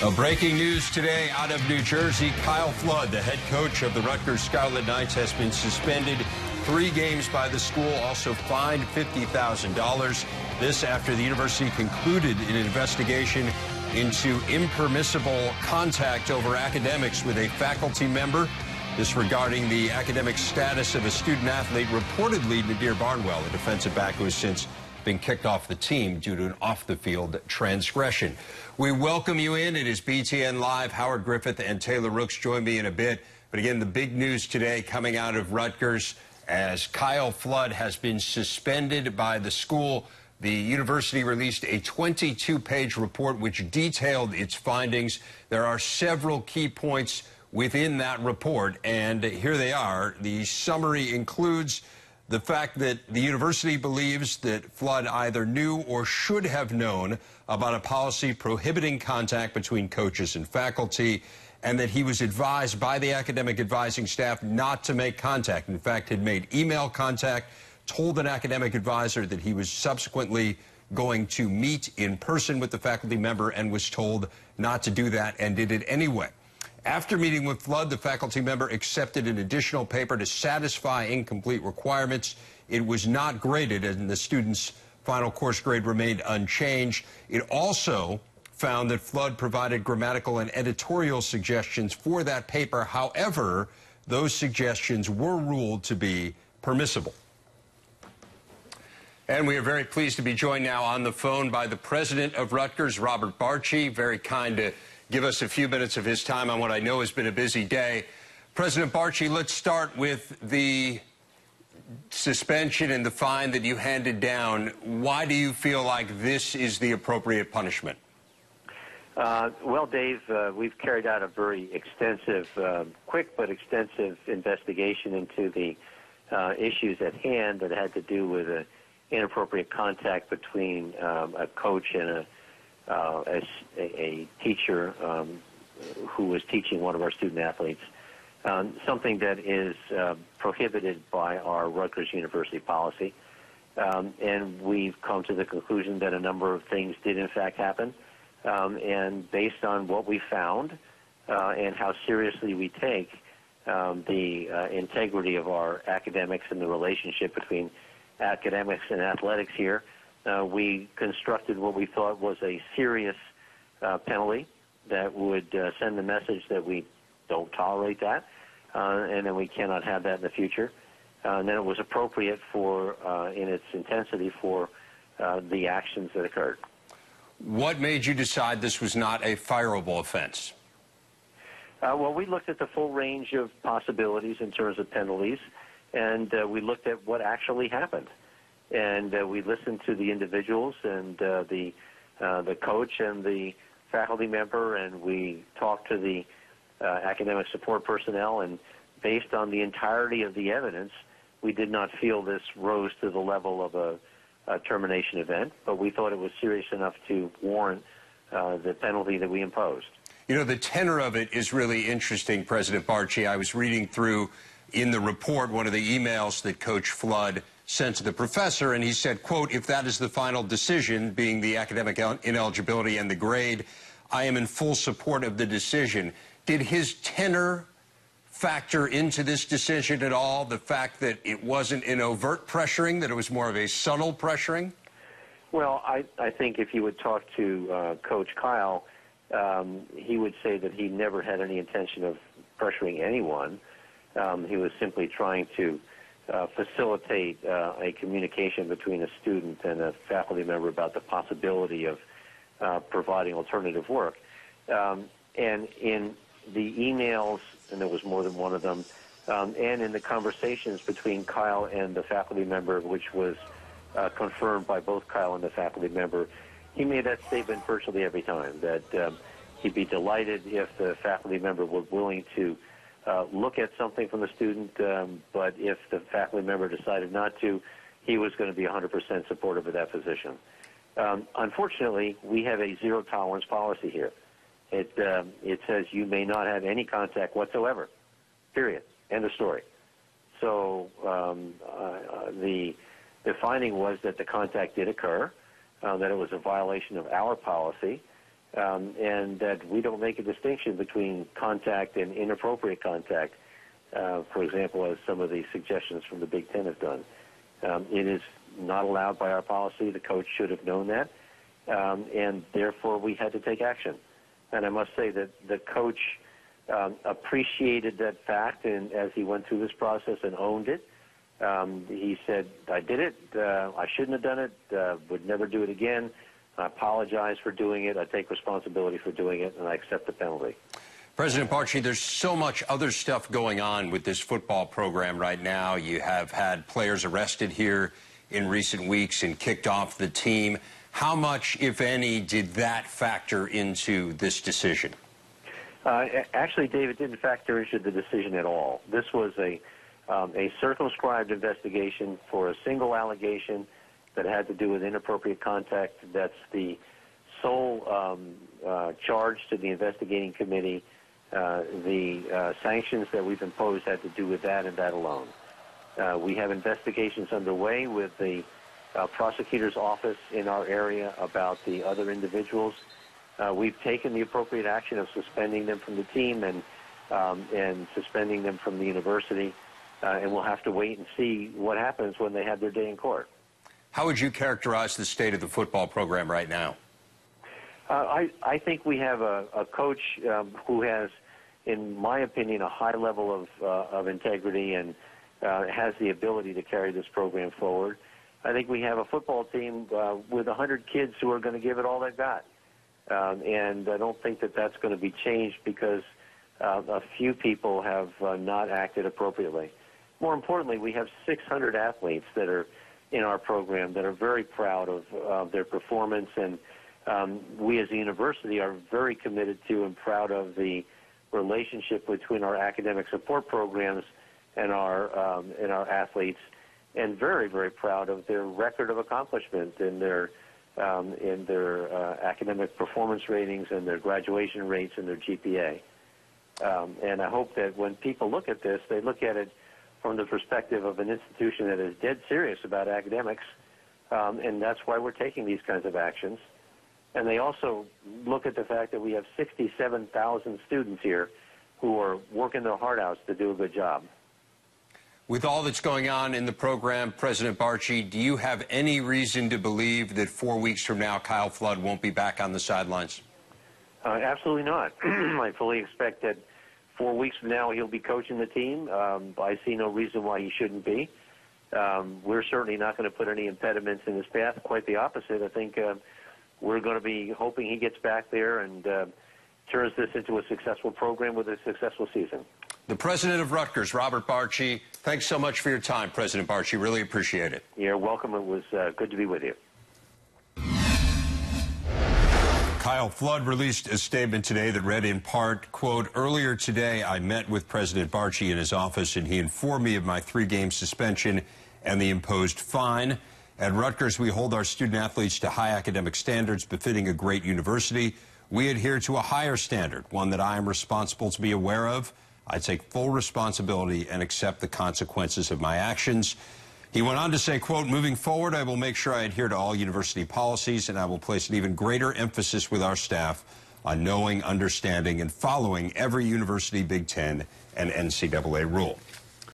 Breaking news today out of New Jersey. Kyle Flood, the head coach of the Rutgers Scarlet Knights, has been suspended 3 games by the school, also fined $50,000. This after the university concluded an investigation into impermissible contact over academics with a faculty member. This regarding the academic status of a student athlete, reportedly Nadir Barnwell, a defensive back who has since been kicked off the team due to an off-the-field transgression. We welcome you in. It is BTN Live. Howard Griffith and Taylor Rooks join me in a bit. But again, the big news today coming out of Rutgers as Kyle Flood has been suspended by the school. The university released a 22-page report which detailed its findings. There are several key points within that report, and here they are. The summary includes the fact that the university believes that Flood either knew or should have known about a policy prohibiting contact between coaches and faculty, and that he was advised by the academic advising staff not to make contact. In fact, had made email contact, told an academic advisor that he was subsequently going to meet in person with the faculty member and was told not to do that and did it anyway. After meeting with Flood, the faculty member accepted an additional paper to satisfy incomplete requirements. It was not graded, and the student's final course grade remained unchanged. It also found that Flood provided grammatical and editorial suggestions for that paper. However, those suggestions were ruled to be permissible. And we are very pleased to be joined now on the phone by the president of Rutgers, Robert Barchi. Very kind to give us a few minutes of his time on what I know has been a busy day. President Barchi, let's start with the suspension and the fine that you handed down. Why do you feel like this is the appropriate punishment? Well, Dave, we've carried out a very extensive, quick but extensive investigation into the issues at hand that had to do with inappropriate contact between a coach and a teacher who was teaching one of our student athletes, something that is prohibited by our Rutgers University policy. And we've come to the conclusion that a number of things did in fact happen. And based on what we found and how seriously we take the integrity of our academics and the relationship between academics and athletics here, we constructed what we thought was a serious penalty that would send the message that we don't tolerate that, and that we cannot have that in the future. And then it was appropriate for, in its intensity, for the actions that occurred. What made you decide this was not a fireable offense? Well, we looked at the full range of possibilities in terms of penalties, and we looked at what actually happened. And we listened to the individuals and the coach and the faculty member, and we talked to the academic support personnel, and based on the entirety of the evidence, we did not feel this rose to the level of a termination event, but we thought it was serious enough to warrant the penalty that we imposed. You know, the tenor of it is really interesting, President Barchi. I was reading through in the report one of the emails that Coach Flood sent to the professor, and he said, quote, "If that is the final decision, being the academic ineligibility and the grade, I am in full support of the decision." Did his tenor factor into this decision at all, the fact that it wasn't an overt pressuring, that it was more of a subtle pressuring? Well, I think if you would talk to Coach Kyle, he would say that he never had any intention of pressuring anyone. He was simply trying to facilitate a communication between a student and a faculty member about the possibility of providing alternative work. And in the emails, and there was more than one of them, and in the conversations between Kyle and the faculty member, which was confirmed by both Kyle and the faculty member, he made that statement virtually every time, that he'd be delighted if the faculty member were willing to look at something from the student, but if the faculty member decided not to, he was going to be 100% supportive of that position. Unfortunately, we have a zero-tolerance policy here. It says you may not have any contact whatsoever, period, end of story. So the finding was that the contact did occur, that it was a violation of our policy, and that we don't make a distinction between contact and inappropriate contact, for example, as some of the suggestions from the Big Ten have done. It is not allowed by our policy. The coach should have known that, and therefore we had to take action. And I must say that the coach appreciated that fact, and as he went through this process and owned it, he said, I did it, I shouldn't have done it, would never do it again. I apologize for doing it, I take responsibility for doing it, and I accept the penalty. President Barchi, there's so much other stuff going on with this football program right now. You have had players arrested here in recent weeks and kicked off the team. How much, if any, did that factor into this decision? Actually, David, didn't factor into the decision at all. This was a circumscribed investigation for a single allegation that had to do with inappropriate contact. That's the sole charge to the investigating committee. The sanctions that we've imposed had to do with that and that alone. We have investigations underway with the prosecutor's office in our area about the other individuals. We've taken the appropriate action of suspending them from the team and suspending them from the university, and we'll have to wait and see what happens when they have their day in court. How would you characterize the state of the football program right now? I think we have a coach who has, in my opinion, a high level of integrity and has the ability to carry this program forward. I think we have a football team with 100 kids who are going to give it all they've got. And I don't think that that's going to be changed because a few people have not acted appropriately. More importantly, we have 600 athletes that are in our program that are very proud of their performance, and we as a university are very committed to and proud of the relationship between our academic support programs and our athletes, and very, very proud of their record of accomplishment in their academic performance ratings and their graduation rates and their GPA. And I hope that when people look at this, they look at it from the perspective of an institution that is dead serious about academics, and that's why we're taking these kinds of actions. And they also look at the fact that we have 67,000 students here who are working their heart out to do a good job. With all that's going on in the program, President Barchi, do you have any reason to believe that 4 weeks from now Kyle Flood won't be back on the sidelines? Absolutely not. I fully expect that 4 weeks from now he'll be coaching the team. I see no reason why he shouldn't be. We're certainly not going to put any impediments in his path. Quite the opposite. I think we're going to be hoping he gets back there and turns this into a successful program with a successful season. The president of Rutgers, Robert Barchi, thanks so much for your time, President Barchi. Really appreciate it. You're welcome. It was good to be with you. Kyle Flood released a statement today that read in part, quote, earlier today I met with President Barchi in his office and he informed me of my 3-game suspension and the imposed fine. At Rutgers, we hold our student athletes to high academic standards befitting a great university. We adhere to a higher standard, one that I am responsible to be aware of. I take full responsibility and accept the consequences of my actions. He went on to say, quote, moving forward, I will make sure I adhere to all university policies, and I will place an even greater emphasis with our staff on knowing, understanding, and following every university, Big Ten, and NCAA rule.